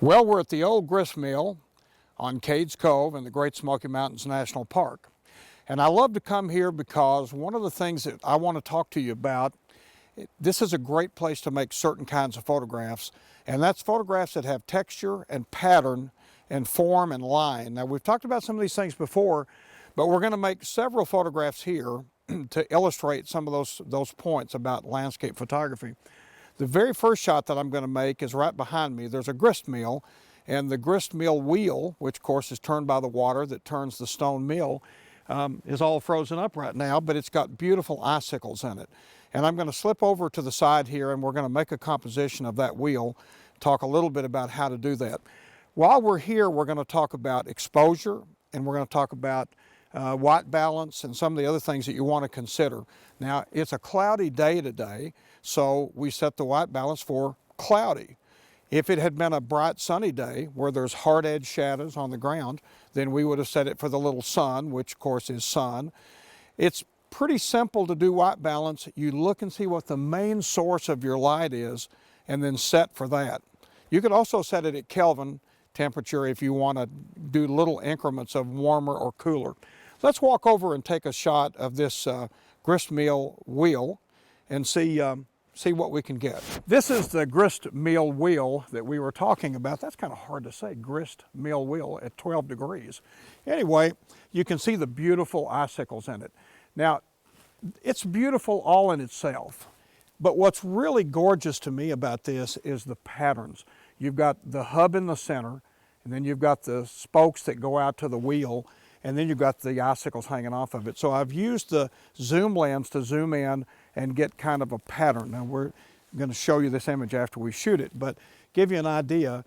Well, we're at the Old Grist Mill on Cades Cove in the Great Smoky Mountains National Park. And I love to come here because one of the things that I want to talk to you about, this is a great place to make certain kinds of photographs, and that's photographs that have texture and pattern and form and line. Now, we've talked about some of these things before, but we're going to make several photographs here to illustrate some of those points about landscape photography. The very first shot that I'm going to make is right behind me. There's a grist mill, and the grist mill wheel, which of course is turned by the water that turns the stone mill, is all frozen up right now, but it's got beautiful icicles in it. And I'm going to slip over to the side here, and we're going to make a composition of that wheel, talk a little bit about how to do that. While we're here, we're going to talk about exposure, and we're going to talk about white balance and some of the other things that you want to consider. Now, it's a cloudy day today, so we set the white balance for cloudy. If it had been a bright sunny day where there's hard edge shadows on the ground, then we would have set it for the little sun, which of course is sun. It's pretty simple to do white balance. You look and see what the main source of your light is and then set for that. You could also set it at Kelvin temperature if you want to do little increments of warmer or cooler. Let's walk over and take a shot of this grist mill wheel and see what we can get. This is the grist mill wheel that we were talking about. That's kind of hard to say, grist mill wheel at 12 degrees. Anyway, you can see the beautiful icicles in it. Now, it's beautiful all in itself, but what's really gorgeous to me about this is the patterns. You've got the hub in the center, and then you've got the spokes that go out to the wheel, and then you've got the icicles hanging off of it. So I've used the zoom lens to zoom in and get kind of a pattern. Now we're going to show you this image after we shoot it, but give you an idea.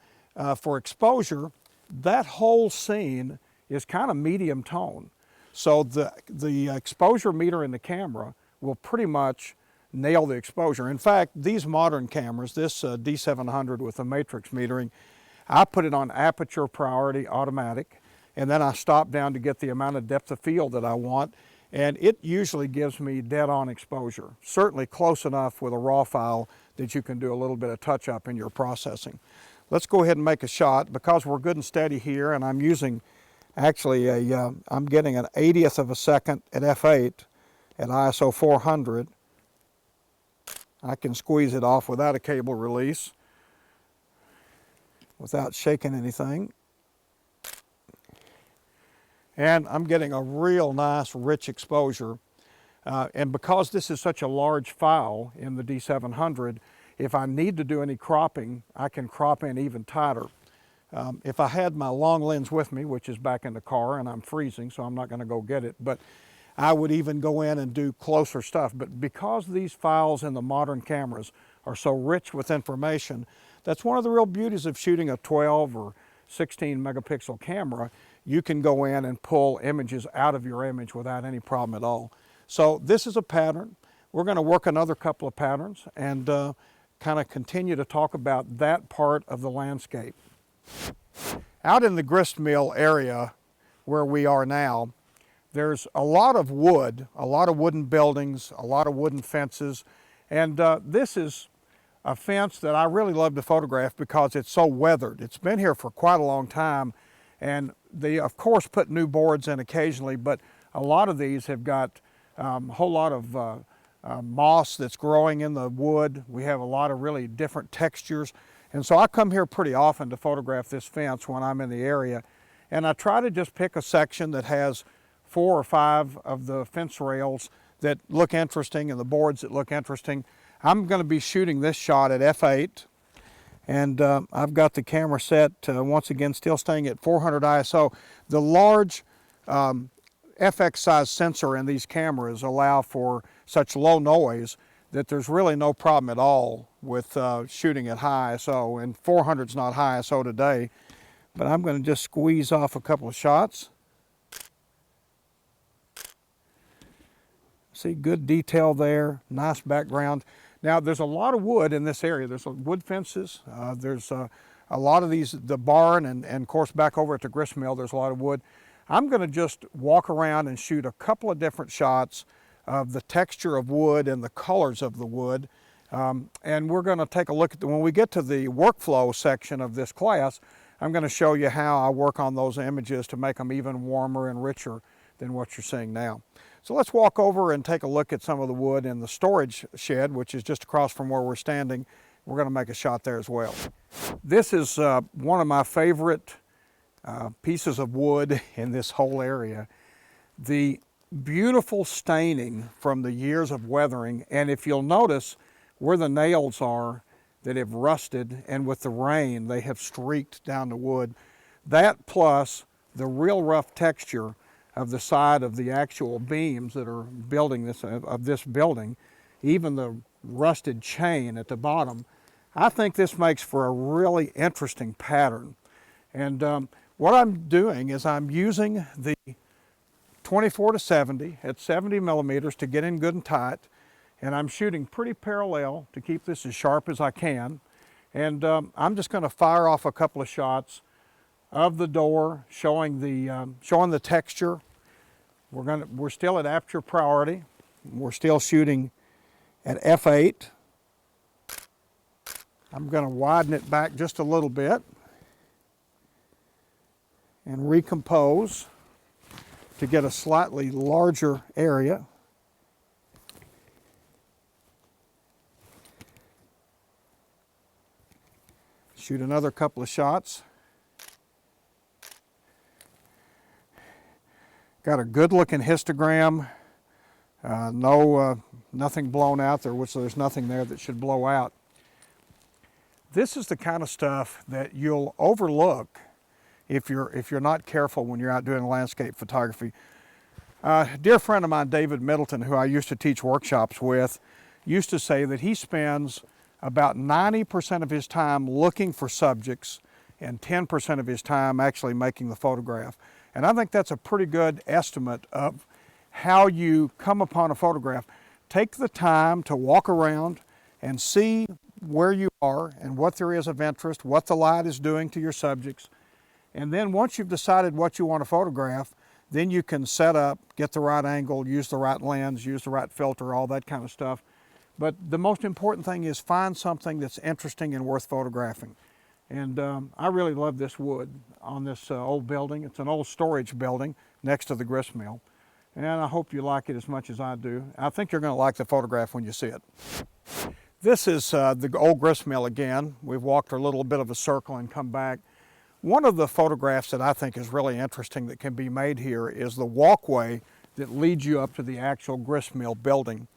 For exposure, that whole scene is kind of medium tone. So the exposure meter in the camera will pretty much nail the exposure. In fact, these modern cameras, this D700 with the matrix metering, I put it on aperture priority automatic, and then I stop down to get the amount of depth of field that I want, and it usually gives me dead-on exposure. Certainly close enough with a raw file that you can do a little bit of touch-up in your processing. Let's go ahead and make a shot. Because we're good and steady here, and I'm using actually I'm getting an 80th of a second at f8 at ISO 400. I can squeeze it off without a cable release, without shaking anything. And I'm getting a real nice rich exposure. And because this is such a large file in the D700, if I need to do any cropping, I can crop in even tighter. If I had my long lens with me, which is back in the car, and I'm freezing, so I'm not going to go get it, but I would even go in and do closer stuff. But because these files in the modern cameras are so rich with information, that's one of the real beauties of shooting a 12 or 16 megapixel camera. You can go in and pull images out of your image without any problem at all. So this is a pattern. We're going to work another couple of patterns and kind of continue to talk about that part of the landscape. Out in the grist mill area where we are now, there's a lot of wood, a lot of wooden buildings, a lot of wooden fences, and this is a fence that I really love to photograph because it's so weathered. It's been here for quite a long time, and they of course put new boards in occasionally, but a lot of these have got a whole lot of moss that's growing in the wood. We have a lot of really different textures, and so I come here pretty often to photograph this fence when I'm in the area, and I try to just pick a section that has 4 or 5 of the fence rails that look interesting and the boards that look interesting. I'm going to be shooting this shot at f8, and I've got the camera set, once again, still staying at 400 ISO. The large FX size sensor in these cameras allow for such low noise that there's really no problem at all with shooting at high ISO, and 400 is not high ISO today, but I'm going to just squeeze off a couple of shots. See, good detail there, nice background. Now, there's a lot of wood in this area. There's wood fences. There's a lot of these, the barn, and of course back over at the grist mill, there's a lot of wood. I'm going to just walk around and shoot a couple of different shots of the texture of wood and the colors of the wood And we're going to take a look at when we get to the workflow section of this class, I'm going to show you how I work on those images to make them even warmer and richer than what you're seeing now. So let's walk over and take a look at some of the wood in the storage shed, which is just across from where we're standing. We're going to make a shot there as well. This is one of my favorite pieces of wood in this whole area. The beautiful staining from the years of weathering, and if you'll notice where the nails are that have rusted, and with the rain they have streaked down the wood, that plus the real rough texture of the side of the actual beams that are building this of this building, even the rusted chain at the bottom, I think this makes for a really interesting pattern. And what I'm doing is I'm using the 24 to 70 at 70 millimeters to get in good and tight, and I'm shooting pretty parallel to keep this as sharp as I can. And I'm just going to fire off a couple of shots of the door, showing the texture. We're still at aperture priority. We're still shooting at f8. I'm going to widen it back just a little bit and recompose to get a slightly larger area. Shoot another couple of shots. Got a good looking histogram. Nothing blown out there, which there's nothing there that should blow out. This is the kind of stuff that you'll overlook if you're not careful when you're out doing landscape photography. A dear friend of mine, David Middleton, who I used to teach workshops with, used to say that he spends about 90% of his time looking for subjects and 10% of his time actually making the photograph. And I think that's a pretty good estimate of how you come upon a photograph. Take the time to walk around and see where you are and what there is of interest, what the light is doing to your subjects. And then once you've decided what you want to photograph, then you can set up, get the right angle, use the right lens, use the right filter, all that kind of stuff. But the most important thing is find something that's interesting and worth photographing. And I really love this wood on this old building. It's an old storage building next to the grist mill. And I hope you like it as much as I do. I think you're going to like the photograph when you see it. This is the old grist mill again. We've walked a little bit of a circle and come back. One of the photographs that I think is really interesting that can be made here is the walkway that leads you up to the actual grist mill building.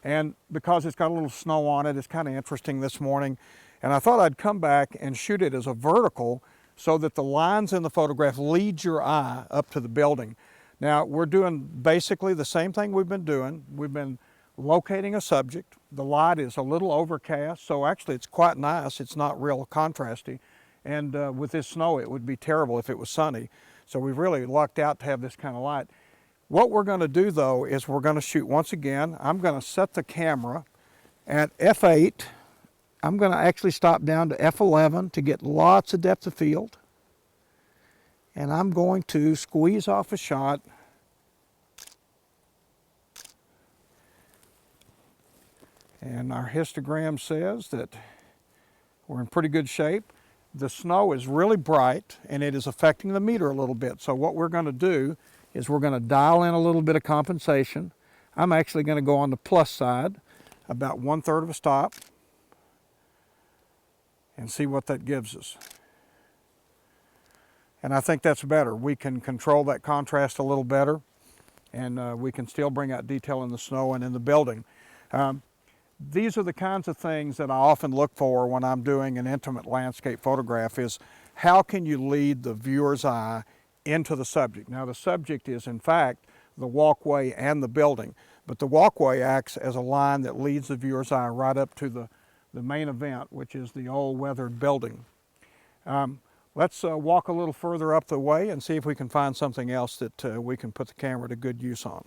And because it's got a little snow on it, it's kind of interesting this morning. And I thought I'd come back and shoot it as a vertical so that the lines in the photograph lead your eye up to the building. Now, we're doing basically the same thing we've been doing. We've been locating a subject. The light is a little overcast, so actually it's quite nice. It's not real contrasty. And with this snow, it would be terrible if it was sunny. So we've really lucked out to have this kind of light. What we're going to do, though, is we're going to shoot once again. I'm going to set the camera at f8. I'm going to actually stop down to f11 to get lots of depth of field. And I'm going to squeeze off a shot. And our histogram says that we're in pretty good shape. The snow is really bright and it is affecting the meter a little bit. So what we're going to do is we're going to dial in a little bit of compensation. I'm actually going to go on the plus side, about 1/3 of a stop, and see what that gives us. And I think that's better. We can control that contrast a little better, and we can still bring out detail in the snow and in the building. These are the kinds of things that I often look for when I'm doing an intimate landscape photograph, is how can you lead the viewer's eye into the subject. Now the subject is in fact the walkway and the building, but the walkway acts as a line that leads the viewer's eye right up to the main event, which is the old weathered building. Let's walk a little further up the way and see if we can find something else that we can put the camera to good use on.